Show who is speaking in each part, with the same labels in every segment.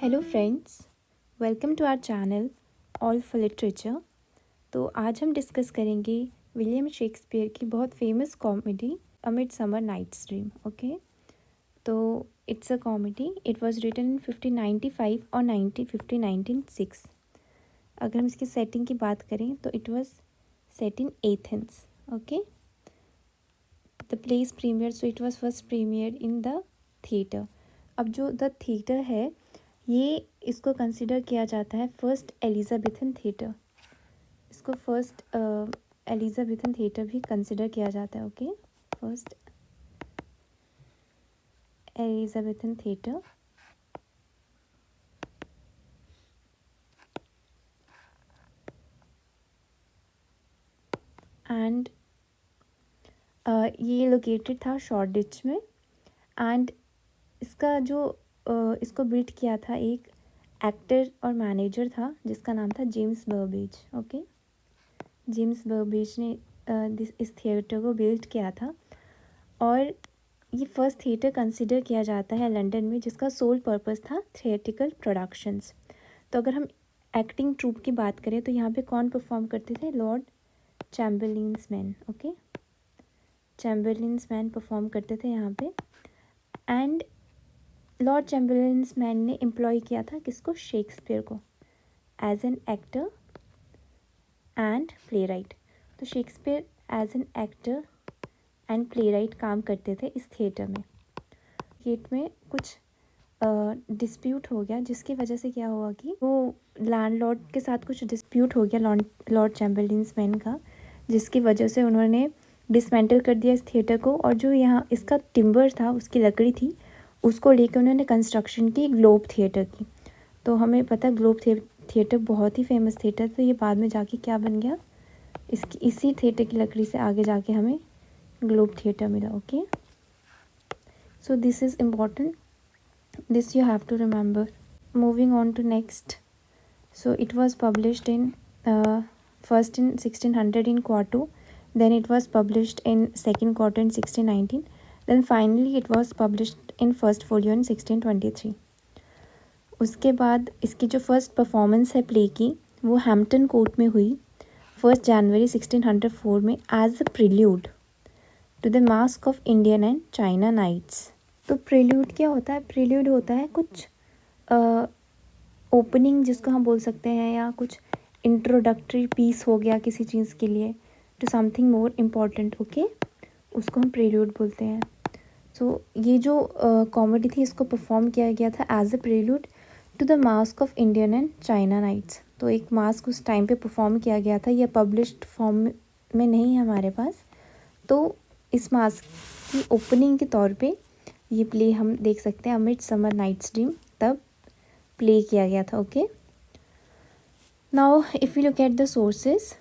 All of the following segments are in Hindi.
Speaker 1: Hello friends, welcome to our channel all for literature. तो आज हम डिस्कस करेंगे विलियम शेक्सपियर की बहुत famous comedy a midsummer nights dream. Okay, तो it's a comedy. It was written in 1595 और 1906। अगर हम इसकी सेटिंग की बात करें तो it was set in Athens. Okay, the place premiere, so it was first premiere in the theatre. अब जो द थिएटर है, ये इसको कंसिडर किया जाता है फर्स्ट एलिजाबेथन थिएटर। इसको फर्स्ट एलिजाबेथन थिएटर भी कंसिडर किया जाता है। Okay, first Elizabethan theatre. And ये लोकेटेड था शॉर्डिच में। एंड इसका जो इसको बिल्ड किया था एक एक्टर और मैनेजर था जिसका नाम था जेम्स बर्बेज। ओके, जेम्स बर्बेज ने इस थिएटर को बिल्ड किया था। और ये फर्स्ट थिएटर कंसिडर किया जाता है लंदन में, जिसका सोल पर्पस था थिएटिकल प्रोडक्शंस। तो अगर हम एक्टिंग ट्रूप की बात करें तो यहाँ पे कौन परफॉर्म करते थे? Lord Chamberlain's Men. Okay, Chamberlain's Men perform करते थे यहाँ पे। एंड लॉर्ड चैम्बरलिन्स मैन ने एम्प्लॉय किया था किसको? शेक्सपियर को, as an actor and playwright. तो Shakespeare as an actor and playwright काम करते थे इस थिएटर में। गेट में कुछ डिस्प्यूट हो गया, जिसकी वजह से क्या हुआ कि वो लैंडलॉर्ड के साथ कुछ डिस्प्यूट हो गया लॉर्ड चैम्बरलिन्स मैन का, जिसकी वजह से उन्होंने डिसमेंटल कर दिया इस थिएटर को। और जो यहाँ इसका टिम्बर था, उसकी लकड़ी थी, उसको लेकर उन्होंने कंस्ट्रक्शन की ग्लोब थिएटर की। तो हमें पता है ग्लोब थिएटर बहुत ही फेमस थिएटर। तो ये बाद में जाके क्या बन गया? इसी थिएटर की लकड़ी से आगे जाके हमें ग्लोब थिएटर मिला। Okay, so this is important, this you have to remember. Moving on to next, so it was published in first in 1600 in quarto, then it was published in second quarto in 1619, then finally it was published in first folio in 1623. उसके बाद इसकी जो फर्स्ट परफॉर्मेंस है प्ले की, वो हैम्पटन कोर्ट में हुई 1 जनवरी 1604 में as a prelude to the masque of Indian and China knights. तो प्रिल्यूड क्या होता है? प्रिल्यूड होता है कुछ ओपनिंग जिसको हम बोल सकते हैं, या कुछ इंट्रोडक्टरी पीस हो गया किसी चीज़ के लिए, to something more important. Okay, उसको हम प्रिल्यूड बोलते हैं। सो ये जो कॉमेडी थी, इसको परफॉर्म किया गया था as a prelude to the masque of Indian and China knights. तो एक मास्क उस टाइम पे परफॉर्म किया गया था, यह पब्लिश्ड फॉर्म में नहीं है हमारे पास। तो इस मास्क की ओपनिंग के तौर पे ये प्ले हम देख सकते हैं, मिडसमर नाइट्स ड्रीम, तब प्ले किया गया था। Okay, now if you look at the sources,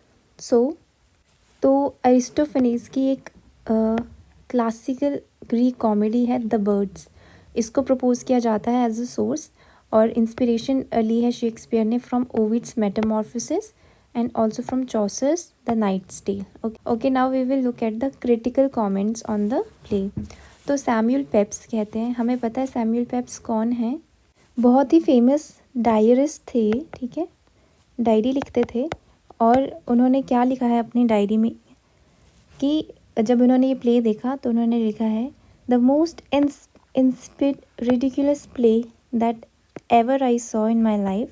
Speaker 1: तो अरिस्टोफेनीज की एक क्लासिकल ग्रीक कॉमेडी है द बर्ड्स, इसको प्रपोज किया जाता है एज अ सोर्स। और इंस्पिरेशन ली है शेक्सपियर ने from Ovid's Metamorphoses and also from Chaucer's the Knight's Tale. Okay, now we will look at the critical comments on the play. तो सैमुअल पेप्स कहते हैं, हमें पता है सैमुअल पेप्स कौन है? बहुत ही फेमस डायरिस्ट थे। ठीक है, डायरी लिखते थे। और उन्होंने क्या लिखा है अपनी डायरी में कि जब उन्होंने ये प्ले देखा तो उन्होंने लिखा है the most ridiculous play that ever I saw in my life.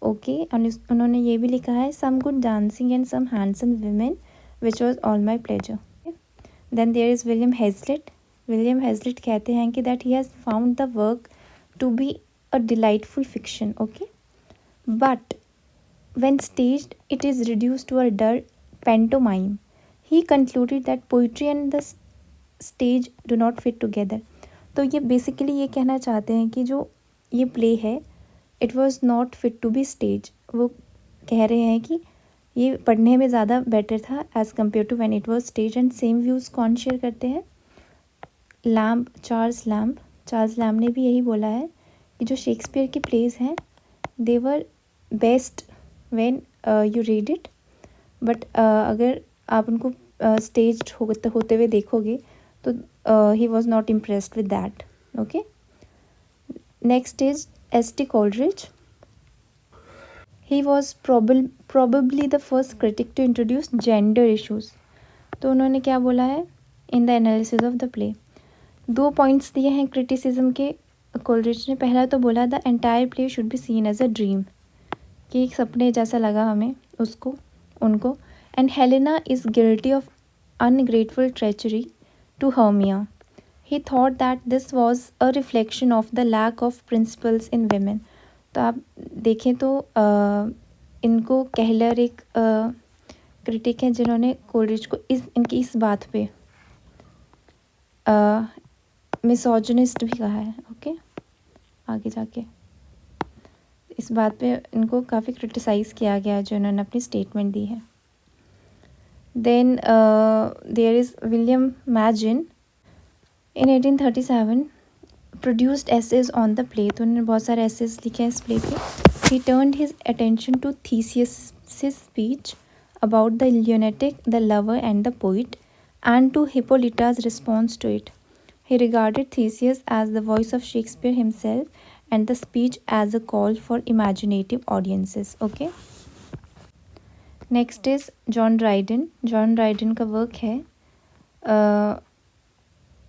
Speaker 1: Okay, और उन्होंने ये भी लिखा है some good dancing and some handsome women which was all my pleasure. Then there is William Hazlitt. William Hazlitt कहते हैं कि that he has found the work to be a delightful fiction. Okay, but when staged it is reduced to a dull pantomime. He concluded that poetry and the stage do not fit together. तो ये बेसिकली ये कहना चाहते हैं कि जो ये प्ले है, it was not fit to be stage. वो कह रहे हैं कि ये पढ़ने में ज़्यादा बेटर था as compare to when it was stage. And same views कौन शेयर करते हैं? चार्ल्स लैम्ब ने भी यही बोला है कि जो शेक्सपियर की प्लेज हैं, they were best when you read it, but अगर आप उनको स्टेज होते हुए देखोगे तो he was not impressed with that. Okay, next is S.T. Coleridge. He was probably the first critic to introduce gender issues. तो उन्होंने क्या बोला है in the analysis of the play? 2 points दिए हैं क्रिटिसिज्म के कोलरिज ने. पहला तो बोला the entire play should be seen as a dream, कि एक सपने जैसा लगा हमें उसको उनको. And Helena is guilty of ungrateful treachery to Hermia. He thought that this was a reflection of the lack of principles in women. तो आप देखें तो इनको कहलर एक क्रिटिक हैं जिन्होंने कोलरिज को इनकी इस बात पे मिसोजिनिस्ट भी कहा है. ओके, आगे जाके इस बात पे इनको काफ़ी क्रिटिसाइज़ किया गया है जो इन्होंने अपनी स्टेटमेंट दी है. Then there is William Maginn in 1837 produced essays on the play. तो उन्होंने बहुत सारे एसेज लिखे हैं इस प्ले पे. He turned his attention to Theseus speech about the lunatic, the lover and the poet, and to Hippolyta's response to it. He regarded Theseus as the voice of Shakespeare himself and the speech as a call for imaginative audiences. Okay. Next is John Dryden. John Dryden का वर्क है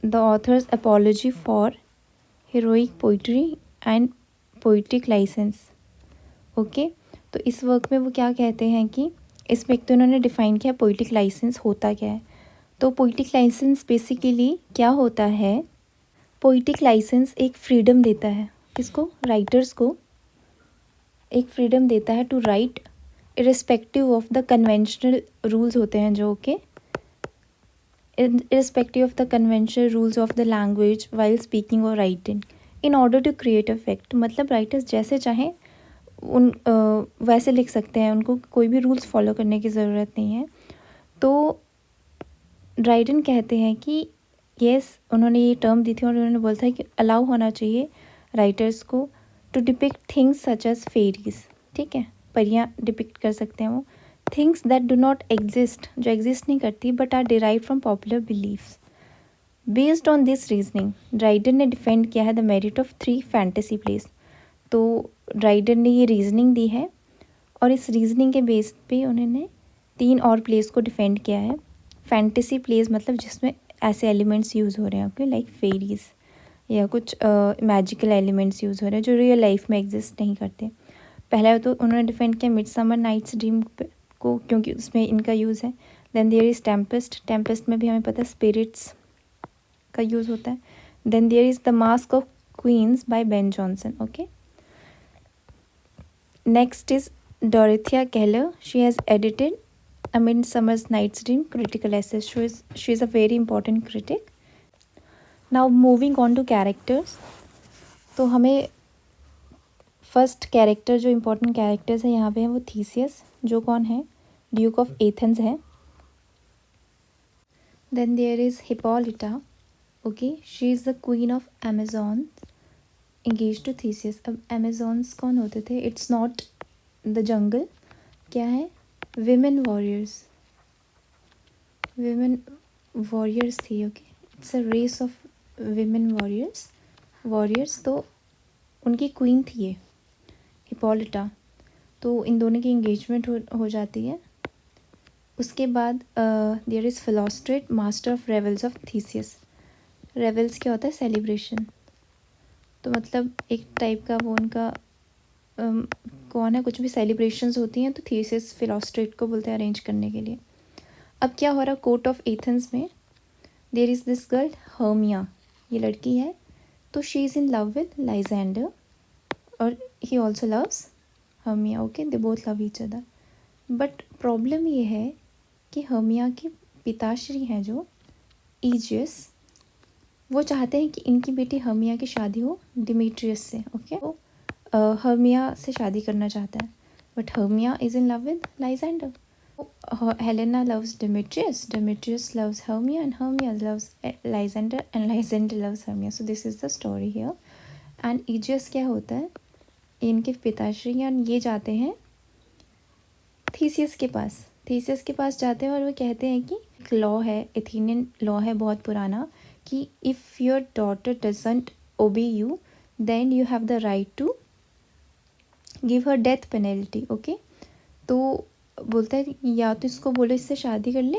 Speaker 1: The Author's Apology for Heroic Poetry and Poetic License. Okay. तो इस वर्क में वो क्या कहते हैं कि इसमें एक तो इन्होंने डिफ़ाइन किया पोइटिक लाइसेंस होता क्या है. तो पोइटिक लाइसेंस बेसिकली क्या होता है? पोइटिक लाइसेंस एक फ्रीडम देता है किसको? राइटर्स को एक फ्रीडम देता है to write irrespective of the conventional rules होते हैं जो के irrespective of the conventional rules of the language while speaking और writing in order to create effect. मतलब राइटर्स जैसे चाहें वैसे लिख सकते हैं, उनको कोई भी रूल्स फॉलो करने की ज़रूरत नहीं है. तो ड्राइडन कहते हैं कि उन्होंने ये टर्म दी थी और उन्होंने बोला था कि अलाउ होना चाहिए राइटर्स को to depict things such as fairies. ठीक है, परियाँ डिपिक्ट कर सकते हैं वो. Things that do not exist, जो एग्जिस्ट नहीं करती but are derive from popular beliefs. Based on this reasoning Dryden ने डिफेंड किया है the merit of 3 fantasy places. तो ड्राइडन ने ये रीजनिंग दी है और इस रीजनिंग के बेस पे उन्होंने 3 और प्लेस को डिफेंड किया है. फैंटेसी प्लेस मतलब जिसमें ऐसे एलिमेंट्स यूज़ हो रहे हैं ओके लाइक फेरीज या कुछ मैजिकल एलिमेंट्स यूज़ हो रहे हैं जो रियल लाइफ में एग्जिस्ट नहीं करते. पहला तो उन्होंने डिफेंड किया मिडसमर नाइट्स ड्रीम को क्योंकि उसमें इनका यूज़ है. Then there is Tempest. Tempest में भी हमें पता है स्पिरिट्स का यूज़ होता है. Then there is the masque of queens by Ben Jonson. Okay. Next is Dorothea Keller. She has edited A Midsummer Night's Dream critical essay. She is a very important critic. Now moving on to characters. तो हमें फर्स्ट कैरेक्टर जो इम्पोर्टेंट कैरेक्टर्स है यहाँ पे हैं वो थीसियस जो कौन है? ड्यूक ऑफ एथेंस है. Then there is Hippolyta. Okay, she is the queen of Amazon engage to Theseus. अब अमेजॉन्स कौन होते थे? It's not the jungle. क्या है? Women warriors. विमेन वॉरियर्स थी. ओके, it's a race of women warriors. तो उनकी क्वीन थी ये हिपोलिटा. तो इन दोनों की इंगेजमेंट हो जाती है. उसके बाद there is Philostrate master of revels of Theseus. Revels क्या होता है? सेलिब्रेशन. तो मतलब एक टाइप का वो उनका कौन है, कुछ भी सेलिब्रेशंस होती हैं तो थीसिस फिलोस्ट्रेट को बोलते हैं अरेंज करने के लिए. अब क्या हो रहा है कोर्ट ऑफ एथेंस में? There is this girl Hermia. ये लड़की है तो she is in love with Lysander और he also loves Hermia. Okay, they both love each other. But problem ये है कि हर्मिया के पिताश्री हैं जो ईजियस, वो चाहते हैं कि इनकी बेटी हर्मिया की शादी हो डिमीट्रियस से. ओके, वो हर्मिया से शादी करना चाहता है but Hermia is in love with Lysander. Helena loves Demetrius loves Hermia and Hermia loves Lysander and Lysander loves Hermia. So this is the story here. And Egeus क्या होता है? इनके पिताश्री ये जाते हैं थीसियस के पास. थीसियस के पास जाते हैं और वो कहते हैं कि एक लॉ है, एथेनियन लॉ है बहुत पुराना, कि if your daughter doesn't obey you then you have the right to give her death penalty. Okay, तो बोलता है या तो इसको बोलो इससे शादी कर ले,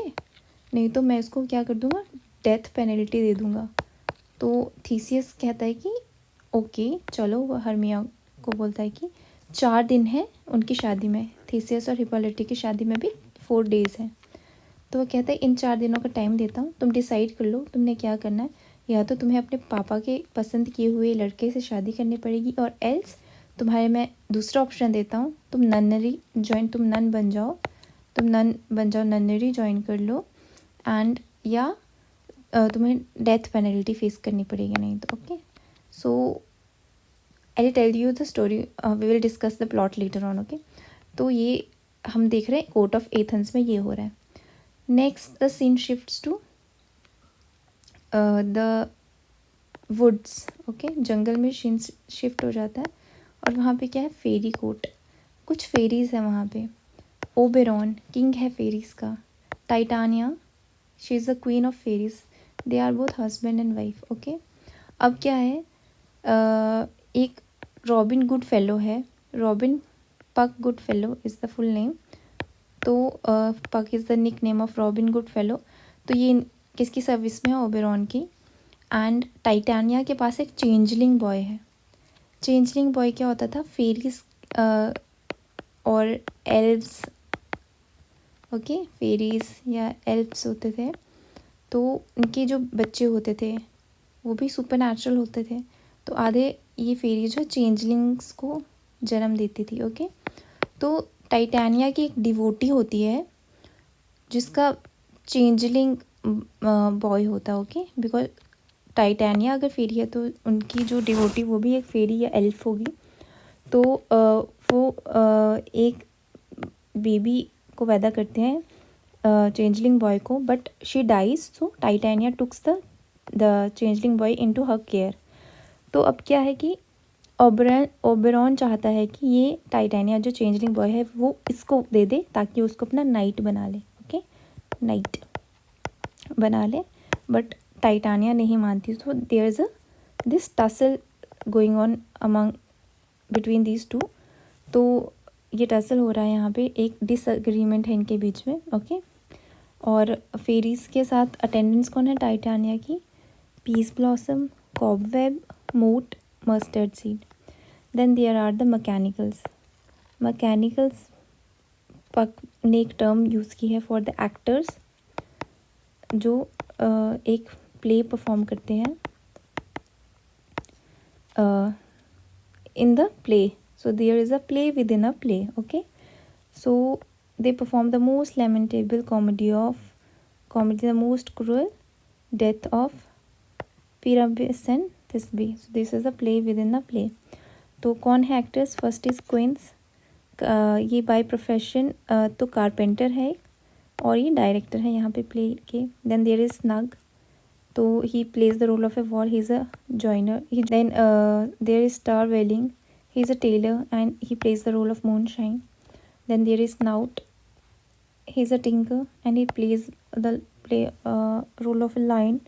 Speaker 1: नहीं तो मैं इसको क्या कर दूंगा, डेथ पेनल्टी दे दूंगा। तो थीसियस कहता है कि ओके चलो। वो हर्मिया को बोलता है कि 4 दिन है उनकी शादी में, थीसियस और हिप्पोलिटा की शादी में भी 4 डेज़ हैं। तो वो कहता है इन 4 दिनों का टाइम देता हूँ, तुम डिसाइड कर लो तुमने क्या करना है। या तो तुम्हें अपने पापा के पसंद किए हुए लड़के से शादी करनी पड़ेगी, और एल्स तुम्हारे मैं दूसरा ऑप्शन देता हूँ, तुम ननरी ज्वाइन, तुम नन बन जाओ, ननरी ज्वाइन कर लो, एंड या तुम्हें डेथ पेनल्टी फेस करनी पड़ेगी नहीं तो। Okay, so I tell you the story, we will discuss the plot later on. Okay, तो ये हम देख रहे हैं कोर्ट ऑफ एथेंस में ये हो रहा है। Next the scene shifts to the woods. Okay, जंगल में सीन शिफ्ट हो जाता है, और वहाँ पे क्या है, फेरी कोर्ट, कुछ फेरीज है वहाँ पे। ओबेरॉन किंग है फेरीज का, Titania she is the queen of fairies, they are both husband and wife. Okay, अब क्या है, एक रॉबिन गुड फेलो है, Robin Puck Goodfellow is the full name. तो Puck is the nickname of Robin Goodfellow. तो ये किसकी सर्विस में है, ओबेरॉन की। एंड टाइटानिया के पास एक चेंजलिंग बॉय है। चेंजलिंग बॉय क्या होता था, फेरीज और एल्व्स, ओके, फेरीज या एल्व्स होते थे, तो उनके जो बच्चे होते थे वो भी सुपर नेचुरल होते थे। तो आधे ये फेरी जो चेंजलिंग्स को जन्म देती थी। ओके, तो टाइटानिया की एक डिवोटी होती है जिसका चेंजलिंग बॉय होता है। ओके, बिकॉज टाइटानिया अगर फेरी है तो उनकी जो डिवोटी वो भी एक फेरी या एल्फ होगी। तो वो एक बेबी को पैदा करते हैं चेंजलिंग बॉय को, but she dies, so Titania took the changeling boy into her care. तो अब क्या है कि ओबेरॉन चाहता है कि ये टाइटानिया जो चेंजलिंग बॉय है वो इसको दे दे ताकि उसको अपना नाइट बना ले। ओके, नाइट बना ले, बट टाइटानिया नहीं मानती। So there is this tussle going on among between these two. तो ये टसल हो रहा है यहाँ पे, एक डिसएग्रीमेंट है इनके बीच में। ओके, और फेरीज के साथ अटेंडेंस कौन है टाइटानिया की, Peaseblossom, Cobweb, Mote, Mustardseed. Then there are the mechanicals. Mechanicals Puck ने एक टर्म यूज़ की है फॉर द एक्टर्स जो एक प्ले परफॉर्म करते हैं in the play. So there is a play within a play. Okay, so they perform the most lamentable comedy, the most cruel death of Pyramus and Thisbe. So this is a play within a play. तो कौन है एक्टर्स, फर्स्ट इज क्विंस, ये बाय प्रोफेशन तो कारपेंटर है और ये डायरेक्टर है यहाँ पे प्ले के। देन देयर इज स्नग, तो he plays the role of a wall, he is a joiner. Then there is Starveling, he is a tailor and he plays the role of moonshine. Then there is Snout, he is a tinker and he plays the role of a lion.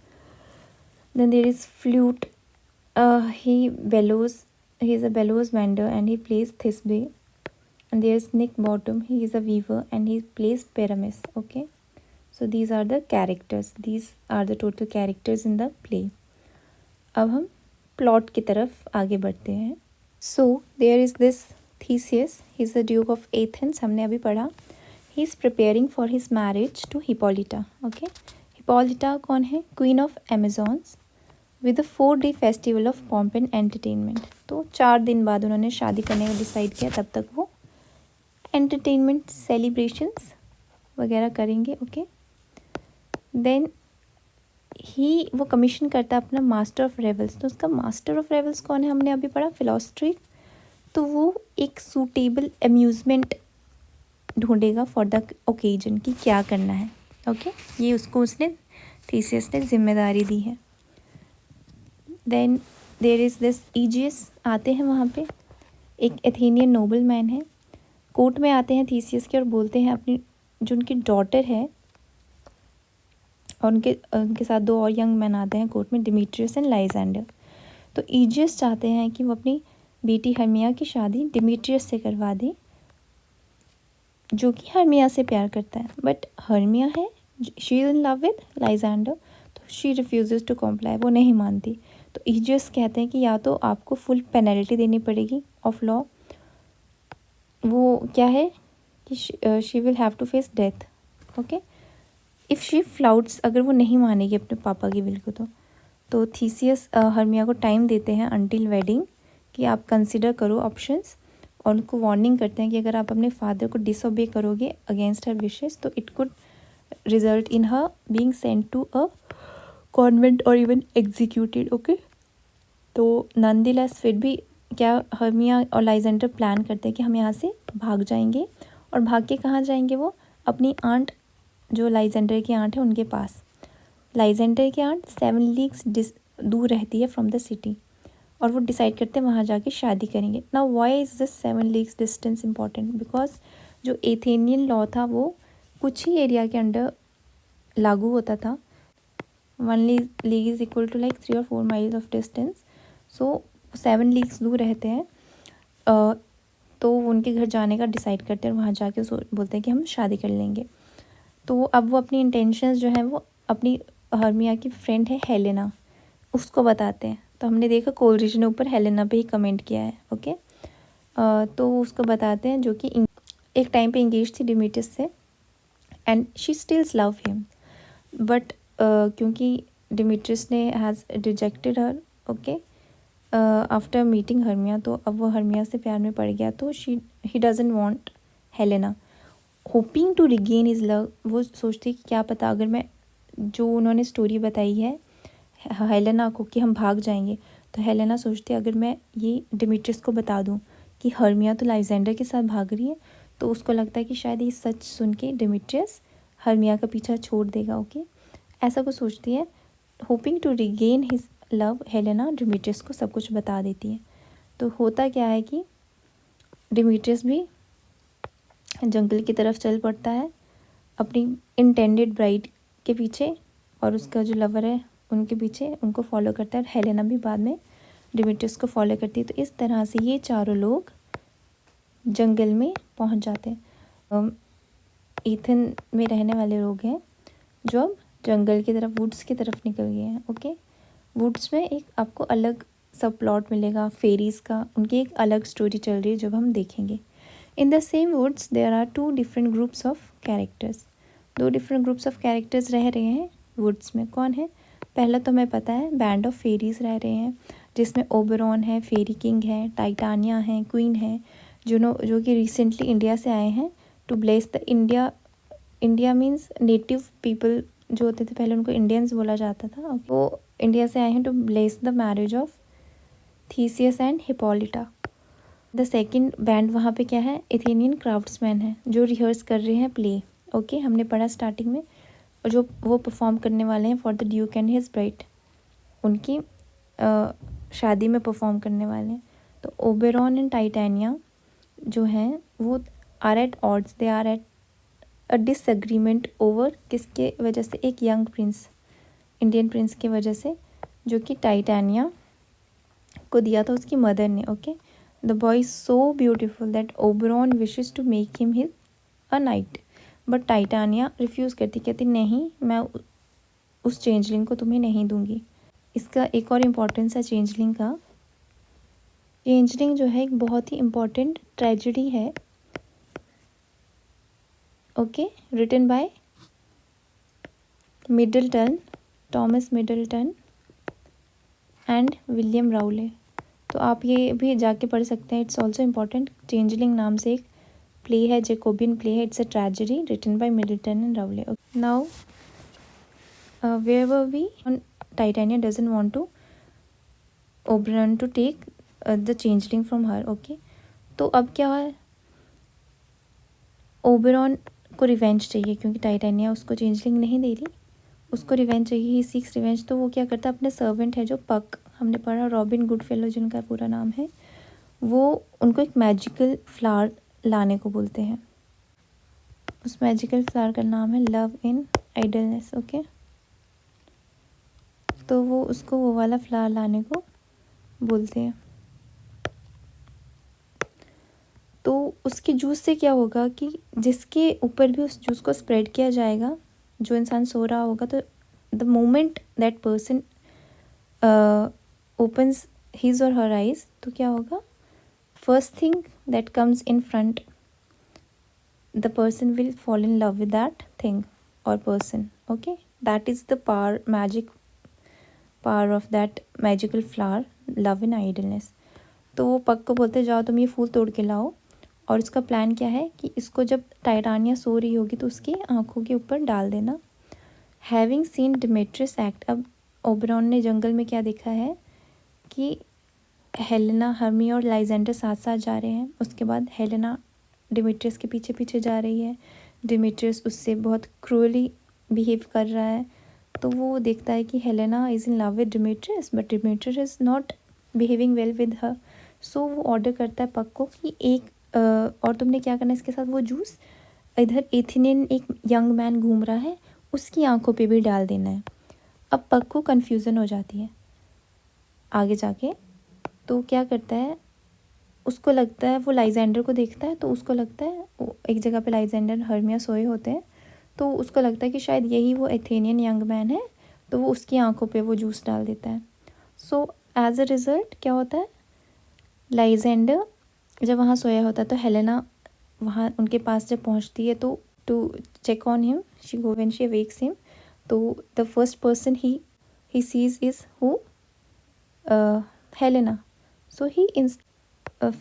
Speaker 1: Then there is Flute, he is a bellows mender and he plays Thisbe. And there is Nick Bottom, he is a weaver and he plays Pyramus. Okay, so these are the characters, these are the total characters in the play. अब हम प्लॉट की तरफ आगे बढ़ते हैं। So there is this Theseus, he is the Duke of Athens, हमने अभी पढ़ा। He is preparing for his marriage to Hippolyta. Okay, Hippolyta कौन है, queen of Amazons, with a 4-day festival of pomp and entertainment. तो 4 दिन बाद उन्होंने शादी करने का डिसाइड किया, तब तक वो एंटरटेनमेंट सेलिब्रेशंस वगैरह करेंगे। ओके, देन वो कमीशन करता है अपना मास्टर ऑफ रेवल्स। तो उसका मास्टर ऑफ रेवल्स कौन है, हमने अभी पढ़ा, फिलोस्ट्रेट। तो वो एक सूटेबल अम्यूज़मेंट ढूंढेगा फॉर द ओकेजन कि क्या करना है। ओके, ये उसने थीसियस ने जिम्मेदारी दी है। देन देयर इज़ दिस ईजियस, आते हैं वहाँ पे, एक एथेनियन नोबल मैन है, कोर्ट में आते हैं थीसियस के और बोलते हैं अपनी जो उनकी डॉटर है, और उनके साथ 2 और यंग मैन आते हैं कोर्ट में, डिमीट्रियस एंड लाइजेंडर। तो ईजियस चाहते हैं कि वो अपनी बेटी हर्मिया की शादी डिमिट्रियस से करवा दे, जो कि हर्मिया से प्यार करता है। बट हर्मिया है, she is in love with Lysander, तो शी रिफ्यूजेस टू कॉम्प्लाई, वो नहीं मानती। तो ईजियस कहते हैं कि या तो आपको फुल पेनल्टी देनी पड़ेगी ऑफ लॉ, वो क्या है कि she will have to face death. Okay, if she flouts, अगर वो नहीं मानेगी अपने पापा की विल को, तो थीसियस हर्मिया को टाइम देते हैं अंटिल वेडिंग कि आप कंसिडर करो ऑप्शंस, और उनको वार्निंग करते हैं कि अगर आप अपने फादर को डिसओबे करोगे अगेंस्ट हर विशेस, तो it could result in her being sent to a convent और इवन एग्जीक्यूटेड। ओके, तो नॉनदलेस फिर भी क्या हर्मिया और लाइजेंडर प्लान करते हैं कि हम यहाँ से भाग जाएंगे, और भाग के कहाँ जाएंगे, वो अपनी आंट, जो लाइजेंडर की आंट है, उनके पास। लाइजेंडर की आंट 7 लीग्स दूर रहती है फ्रॉम द सिटी, और वो डिसाइड करते हैं वहाँ जाके शादी करेंगे। Now why is this 7 leagues distance important? Because जो एथेनियन लॉ था वो कुछ ही एरिया के अंडर लागू होता था। 1 league is equal to like 3 और 4 miles of distance, so 7 leagues दूर रहते हैं। तो वो उनके घर जाने का डिसाइड करते हैं और वहाँ जाके बोलते हैं कि हम शादी कर लेंगे। तो अब वो अपनी इंटेंशंस जो हैं वो अपनी हर्मिया की फ्रेंड है हेलेना, उसको बताते हैं। तो हमने देखा कोलरिज ने ऊपर हेलेना पे ही कमेंट किया है। ओके, तो उसको बताते हैं, जो कि एक टाइम पे इंगेज थी डिमिट्रियस से, and she stills love him, but क्योंकि डिमिट्रियस ने has rejected her, okay, after meeting Hermia, तो अब वो हर्मिया से प्यार में पड़ गया, तो he doesn't want Helena, hoping to regain his love. वो सोचती कि क्या पता, अगर मैं, जो उन्होंने स्टोरी बताई है हेलेना को कि हम भाग जाएंगे, तो हेलेना सोचती है अगर मैं ये डिमिट्रियस को बता दूं कि हर्मिया तो लाइजेंडर के साथ भाग रही है, तो उसको लगता है कि शायद ये सच सुन के डिमिट्रियस हर्मिया का पीछा छोड़ देगा। ओके, ऐसा कुछ सोचती है। Hoping to regain his love, Helena Demetrius को सब कुछ बता देती है। तो होता क्या है कि डिमिट्रियस भी जंगल की तरफ चल पड़ता है अपनी इंटेंडेड ब्राइड के पीछे, और उसका जो लवर है उनके पीछे, उनको फॉलो करता है। और हेलेना भी बाद में डिमिट्रियस को फॉलो करती है। तो इस तरह से ये चारों लोग जंगल में पहुंच जाते हैं। एथेन में रहने वाले लोग हैं जो अब जंगल की तरफ, वुड्स की तरफ निकल गए हैं। ओके, वुड्स में एक आपको अलग सब प्लॉट मिलेगा फेरीज़ का, उनकी एक अलग स्टोरी चल रही है जो हम देखेंगे। In the same woods there are 2 different groups of characters, 2 different groups of characters रह रहे हैं वुड्स में। कौन है? पहला तो हमें पता है बैंड ऑफ फेरीज़ रह रहे हैं, जिसमें ओबेरॉन है, फेरी किंग है, टाइटानिया है, क्वीन है, जो कि रिसेंटली इंडिया से आए हैं to bless the India. India means native people जो होते थे पहले, उनको इंडियंस बोला जाता था। वो इंडिया से आए हैं to bless the marriage of Theseus and Hippolyta. The second band वहाँ पे क्या है? एथेनियन क्राफ्ट्समैन है जो रिहर्स कर रहे हैं प्ले। ओके, हमने पढ़ा स्टार्टिंग में, और जो वो परफॉर्म करने वाले हैं for the Duke and his bride, उनकी शादी में परफॉर्म करने वाले हैं। तो ओबेरॉन एंड टाइटानिया जो हैं वो are at odds, they are at a disagreement over, किसके वजह से? एक यंग प्रिंस, इंडियन प्रिंस की वजह से, जो कि टाइटानिया को दिया था उसकी मदर ने। Okay, the boy is so beautiful that Oberon wishes to make him his a knight, but Titania refuse करती, कहती नहीं, मैं उस चेंजलिंग को तुम्हें नहीं दूंगी। इसका एक और इम्पोर्टेंस है चेंजलिंग का। चेंजलिंग जो है एक बहुत ही इम्पोर्टेंट ट्रेजेडी है। Okay, written by Middleton, Thomas Middleton and William Rowley. तो आप ये भी जाके पढ़ सकते हैं, इट्स ऑल्सो इम्पॉर्टेंट। चेंजलिंग नाम से एक प्ले है, जेकोबियन प्ले है, it's a tragedy written by Middleton and Rowley. Now where were we? Titania doesn't want to Oberon to take the changeling from her. Okay, तो अब क्या है, ओबेरॉन को रिवेंज चाहिए क्योंकि टाइटानिया उसको चेंजलिंग नहीं दे रही, उसको रिवेंज चाहिए, ही सीक्स रिवेंज। तो वो क्या करता है, अपने सर्वेंट है जो पक, हमने पढ़ा रॉबिन गुडफेलो जिनका पूरा नाम है, वो उनको एक मैजिकल फ्लावर लाने को बोलते हैं। उस मैजिकल फ्लावर का नाम है लव इन आइडलनेस। ओके, तो वो उसको वो वाला फ्लावर लाने को बोलते हैं। उसके जूस से क्या होगा कि जिसके ऊपर भी उस जूस को स्प्रेड किया जाएगा, जो इंसान सो रहा होगा, तो the moment that person opens his और हर आइज, तो क्या होगा, first thing that comes in front, the person will fall in love with that thing और person. Okay, that is the magic power of that magical flower, love and idleness. तो वो पक को बोलते जाओ तुम ये फूल तोड़ के लाओ, और उसका प्लान क्या है कि इसको जब टाइटानिया सो रही होगी तो उसकी आंखों के ऊपर डाल देना. हैविंग सीन डिमेट्रियस एक्ट, अब ओबरॉन ने जंगल में क्या देखा है कि हेलेना, हर्मी और लाइजेंडर साथ साथ जा रहे हैं. उसके बाद हेलेना डिमेट्रियस के पीछे पीछे जा रही है. डिमेट्रियस उससे बहुत क्रूअली बिहेव कर रहा है. तो वो देखता है कि Helena is in love with Demetrius, but Demetrius is not behaving well with her. So वो ऑर्डर करता है पक को कि एक और तुमने क्या करना है इसके साथ, वो जूस इधर एथेनियन एक यंग मैन घूम रहा है उसकी आंखों पे भी डाल देना है. अब पक को कन्फ्यूज़न हो जाती है आगे जाके. तो क्या करता है, उसको लगता है, वो लाइजेंडर को देखता है तो उसको लगता है एक जगह पे लाइजेंडर हर्मिया सोए होते हैं, तो उसको लगता है कि शायद यही वो एथेनियन यंग मैन है, तो वो उसकी आंखों पे वो जूस डाल देता है. सो एज अ रिज़ल्ट क्या होता है, लाइजेंडर जब वहाँ सोया होता है तो हेलेना वहाँ उनके पास जब पहुँचती है तो to check on him, she go when she wakes him, तो the first person he sees is who, Helena. So he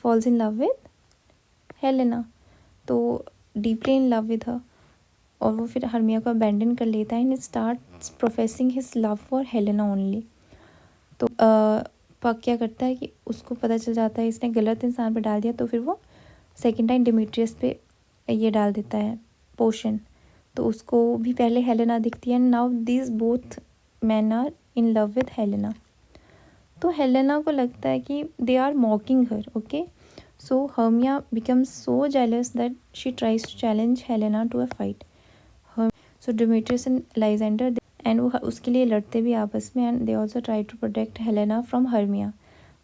Speaker 1: falls in love with Helena, तो deeply in love with her. और वो फिर हर्मिया को अबैंडन कर लेता है and starts professing his love for Helena only. तो पक क्या करता है कि उसको पता चल जाता है इसने गलत इंसान पे डाल दिया, तो फिर वो सेकेंड टाइम डिमिट्रियस पे ये डाल देता है पोशन. तो उसको भी पहले हेलेना दिखती है and now these both men are in love with Helena. तो हेलेना को लगता है कि they are mocking her. Okay, so Hermia becomes so jealous that she tries to challenge Helena to a fight. So Demetrius and Lysander and वो उसके लिए लड़ते भी आपस में, and they also try to protect Helena from Hermia.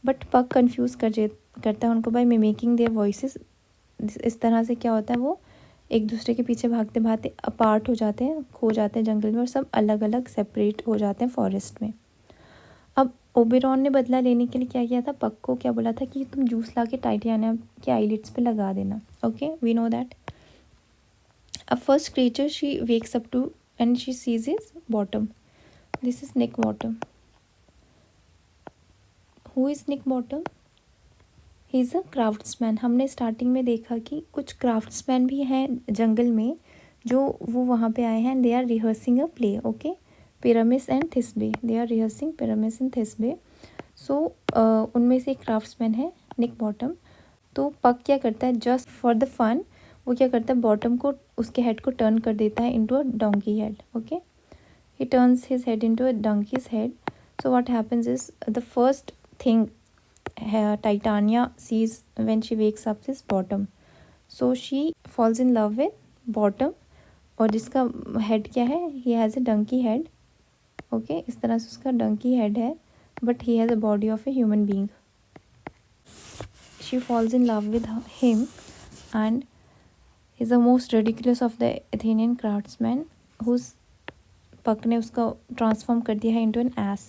Speaker 1: But Puck confuse करता है उनको बाय मिमिकिंग देयर वॉइसेस. इस तरह से क्या होता है, वो एक दूसरे के पीछे भागते भागते अपार्ट हो जाते हैं, खो जाते हैं जंगल में, और सब अलग अलग सेपरेट हो जाते हैं फॉरेस्ट में. अब ओबेरॉन ने बदला लेने के लिए क्या किया था, पक को क्या बोला था कि तुम जूस ला के टाइटानिया के आईलिड्स पे लगा देना. Okay, we know that. अब first creature she wakes up to and she sees is Bottom. This is Nick Bottom. Who is Nick Bottom? He is a craftsman. हमने स्टार्टिंग में देखा कि कुछ क्राफ्ट्समैन भी हैं जंगल में जो वो वहाँ पे आए हैं, they are rehearsing a play. Okay, Pyramus and Thisbe, they are rehearsing Pyramus and Thisbe. So उनमें से एक क्राफ्ट्समैन है निक बॉटम. तो पक क्या करता है, जस्ट फॉर द फन वो क्या करता है, बॉटम को, उसके हेड को टर्न कर देता है into a donkey head. Okay, he turns his head into a donkey's head. So what happens is the first thing Titania sees when she wakes up is bottom. So she falls in love with bottom, और जिसका हेड क्या है, he has a donkey head. Okay, इस तरह से उसका donkey head है, but he has a body of a human being. She falls in love with him and is the most ridiculous of the Athenian craftsmen, whose पक ने उसका ट्रांसफॉर्म कर दिया है into an ass.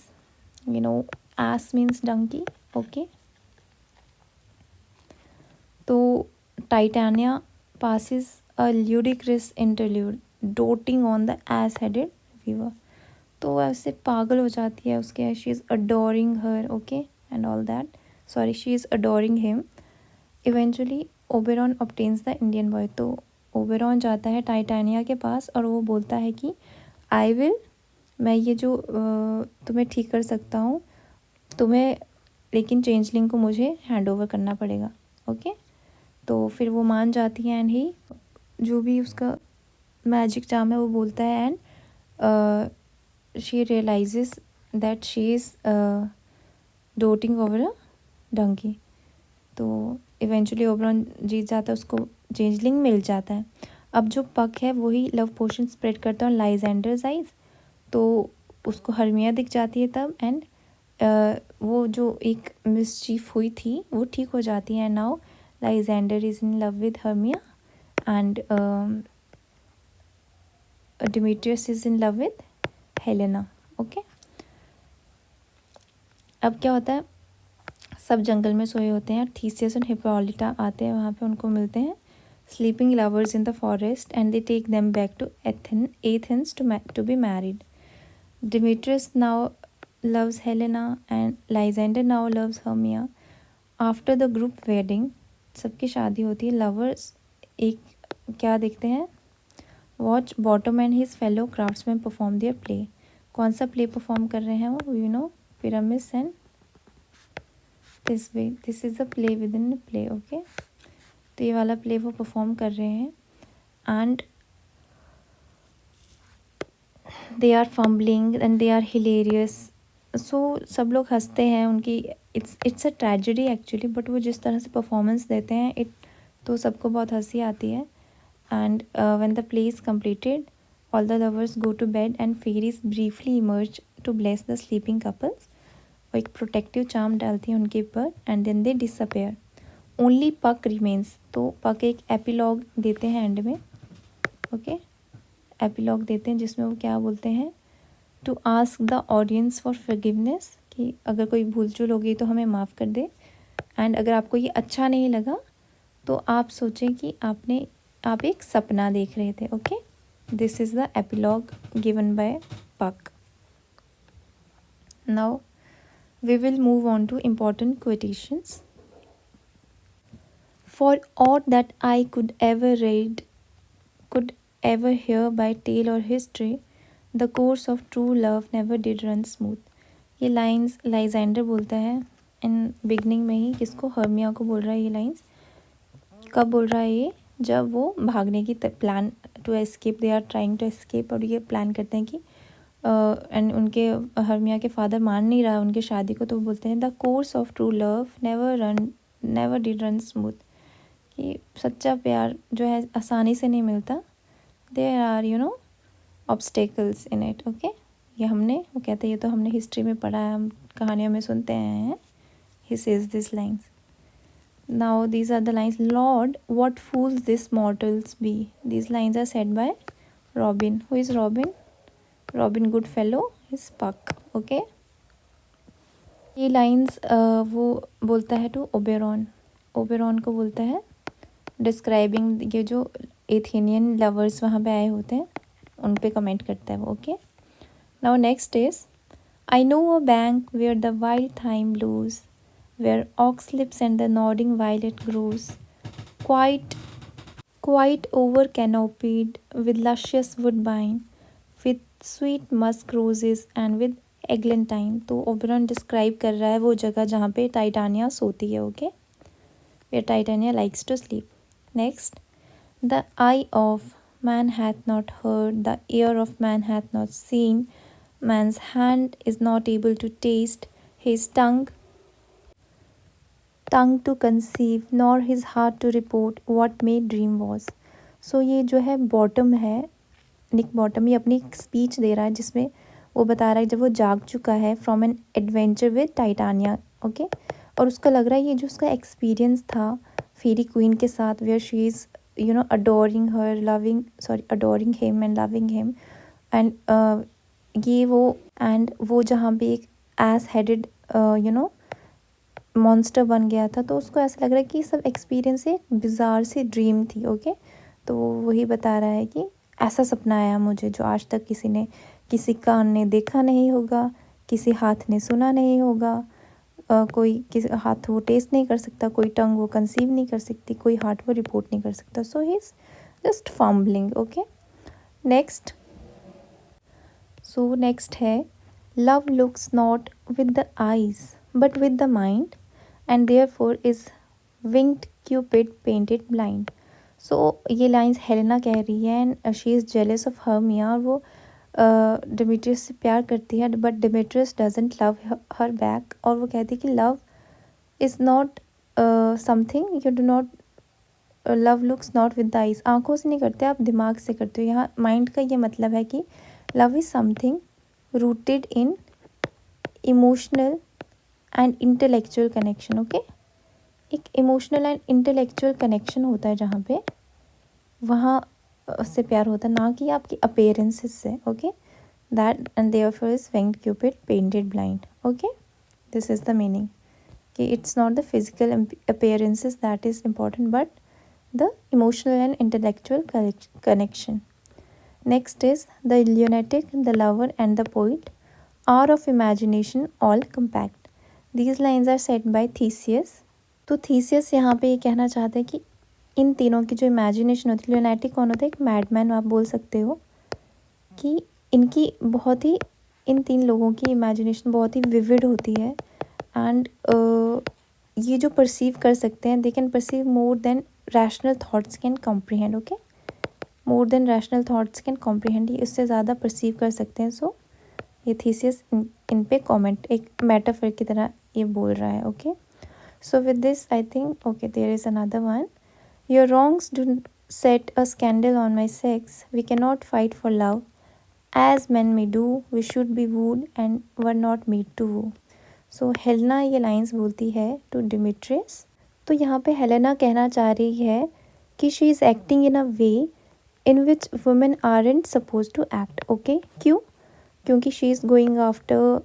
Speaker 1: You know, ass means donkey. Okay. तो टाइटानिया passes a ludicrous interlude doting on the ass-headed weaver. तो वो ऐसे पागल हो जाती है उसके, she is adoring her. Okay, and all that, sorry, she is adoring him. Eventually Oberon obtains the Indian boy. तो ओबेरॉन जाता है टाइटानिया के पास और वो बोलता है कि आई विल, मैं ये जो तुम्हें ठीक कर सकता हूँ तुम्हें, लेकिन चेंजलिंग को मुझे हैंड ओवर करना पड़ेगा. ओके, तो फिर वो मान जाती है एंड ही जो भी उसका मैजिक चार्म है वो बोलता है, and she realises that she is doting over a donkey. तो इवेंचुअली ओबरॉन जीत जाता है, उसको चेंजलिंग मिल जाता है. अब जो पक है वही लव पोशन स्प्रेड करता है लाइजेंडर्स आइज. तो उसको हर्मिया दिख जाती है तब, एंड वो जो एक मिसचीफ हुई थी वो ठीक हो जाती है. Now Lysander is in love with Hermia, and Demetrius is in love with Helena. Okay, अब क्या होता है, सब जंगल में सोए होते हैं, थीसियस और हिप्पोलिटा आते हैं वहाँ पे, उनको मिलते हैं sleeping lovers in the forest, and they take them back to Athens to be married. Demetrius now loves Helena and Lysander now loves Hermia. After the group wedding, सबकी शादी होती है, lovers एक क्या देखते हैं, watch Bottom and his fellow craftsmen perform their play. कौन सा प्ले परफॉर्म कर रहे हैं वो, you know, Pyramus and this is a play within play. Okay, तो ये वाला प्ले वो परफॉर्म कर रहे हैं, and they are fumbling and they are hilarious. So सब लोग हंसते हैं उनकी, it's a tragedy actually, but वो जिस तरह से परफॉर्मेंस देते हैं तो सबको बहुत हंसी आती है. And when the play is completed, all the lovers go to bed and fairies briefly emerge to bless the sleeping couples. वो एक प्रोटेक्टिव चार्म डालती हैं उनके ऊपर, and then they disappear. Only Puck remains. तो पक एक एपिलॉग देते हैं एंड में. ओके, एपिलॉग देते हैं जिसमें वो क्या बोलते हैं, to ask the audience for forgiveness, कि अगर कोई भूल चूल हो गई तो हमें माफ़ कर दे, एंड अगर आपको ये अच्छा नहीं लगा तो आप सोचें कि आप एक सपना देख रहे थे. Okay, this is the epilogue given by Puck. Now we will move on to important quotations. For aught that I could ever hear by tale or history, the course of true love never did run smooth. ये लाइन्स लाइजेंडर बोलता है इन बिगनिंग में ही, किसको, हर्मिया को बोल रहा है. ये लाइन्स कब बोल रहा है ये, जब वो भागने की plan to escape, they are trying to escape, और ये प्लान करते हैं कि एंड उनके हर्मिया के फादर मान नहीं रहा उनकी शादी को, तो वो बोलते हैं the course of true love never did run smooth, कि सच्चा प्यार जो है आसानी से नहीं मिलता. There are obstacles in it. Okay, ये हमने, वो कहते हैं ये तो हमने हिस्ट्री में पढ़ा है, हम कहानियों में सुनते हैं. He says this lines. Now these are the lines. Lord what fools this mortals be. These lines are said by Robin. Who is Robin? Robin Goodfellow is Puck. Okay, ये लाइन्स वो बोलता है टू ओबेरॉन को बोलता है, डिस्क्राइबिंग ये जो एथेनियन लवर्स वहाँ पे आए होते हैं उन पे कमेंट करता है वो. Okay, now next is, I know a bank where the wild thyme blows, where oxlips and the nodding violet grows, quite over canopied with luscious woodbine, with sweet musk roses and with eglantine. तो ओबेरॉन डिस्क्राइब कर रहा है वो जगह जहाँ पे टाइटानिया सोती है. Okay, where Titania likes to sleep. Next, the eye of man hath not heard, the ear of man hath not seen, man's hand is not able to taste, his tongue to conceive, nor his heart to report what may dream was. So ये जो है बॉटम है, निक बॉटम, ये अपनी स्पीच दे रहा है जिसमें वो बता रहा है जब वो जाग चुका है from an adventure with Titania. Okay, और उसका लग रहा है ये जो उसका एक्सपीरियंस था फेरी क्वीन के साथ, where she is adoring him and loving him, and ये वो जहाँ पे एक एस हेडेड मॉन्स्टर बन गया था, तो उसको ऐसा लग रहा है कि सब एक्सपीरियंस एक बिजार सी ड्रीम थी. ओके, तो वो वही बता रहा है कि ऐसा सपना आया मुझे जो आज तक किसी कान ने देखा नहीं होगा, किसी हाथ ने सुना नहीं होगा, कोई किसी हाथ वो टेस्ट नहीं कर सकता, कोई टंग वो कंसीव नहीं कर सकती, कोई हार्ट वो रिपोर्ट नहीं कर सकता. So he is just fumbling. Okay, next है, love looks not with the eyes but with the mind, and therefore is winged Cupid painted blind. So ये लाइन्स हेलेना कह रही है, and she is jealous of Hermia, और वो डिमिट्रियस से प्यार करती है, but Demetrius doesn't love her back. और वो कहती है कि love is not something you do not, love looks not with the eyes, आँखों से नहीं करते आप दिमाग से करते हो. यहाँ माइंड का ये मतलब है कि love is something rooted in emotional and intellectual connection. Okay, एक इमोशनल एंड इंटेलेक्चुअल कनेक्शन होता है जहाँ पे वहाँ उससे प्यार होता है, ना कि आपकी अपीयरेंसेस से. Okay, that and therefore is winged Cupid painted blind. Okay, this is the meaning कि it's not the physical appearances that is important but the emotional and intellectual connection. Next is the lunatic, the lover and the poet, hour of imagination all compact. These lines are said by Theseus. तो थीसियस यहाँ पे ये कहना चाहते हैं कि इन तीनों की जो इमेजिनेशन होती है, ल्यूनेटिक कौन होता है, एक मैडमैन आप बोल सकते हो, कि इनकी बहुत ही, इन तीन लोगों की इमेजिनेशन बहुत ही विविड होती है एंड ये जो परसीव कर सकते हैं, they can perceive more than rational thoughts can comprehend. Okay, more than rational thoughts can comprehend, ये इससे ज़्यादा परसीव कर सकते हैं. सो ये थीसियस इन पे कॉमेंट एक मेटाफर की तरह ये बोल रहा है. Okay, so with this I think okay there is another one. Your wrongs do set a scandal on my sex. We cannot fight for love. As men may do, we should be wooed and were not made to woo. So Helena ये लाइंस बोलती है टू डिमिट्रियस. तो यहाँ पे हेलेना कहना चाह रही है कि she is acting in a way in which women aren't suppose to act. Okay, क्यों? क्योंकि she is going after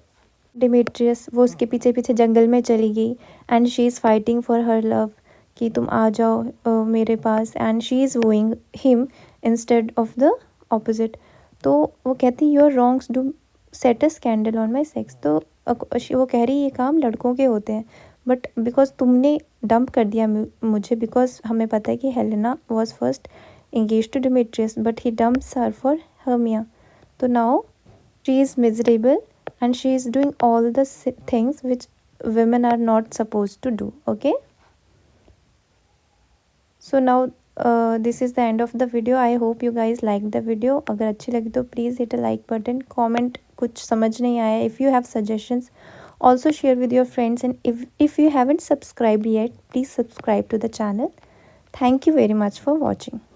Speaker 1: Demetrius, वो उसके पीछे पीछे जंगल में चली गई and she is fighting for her love कि तुम आ जाओ मेरे पास, and she is wooing him instead of the opposite. तो वो कहती your wrongs do set a scandal on my sex. तो वो कह रही ये काम लड़कों के होते हैं, बट बिकॉज तुमने डंप कर दिया मुझे, बिकॉज हमें पता है कि Helena was first engaged to Demetrius but he dumps her for Hermia. So now she is miserable and she is doing all the things which women are not supposed to do. Okay, so now this is the end of the video. I hope you guys like the video. अगर अच्छी लगी तो please hit a like button, comment कुछ समझ नहीं आया, if you have suggestions also share with your friends, and if you haven't subscribed yet please subscribe to the channel. Thank you very much for watching.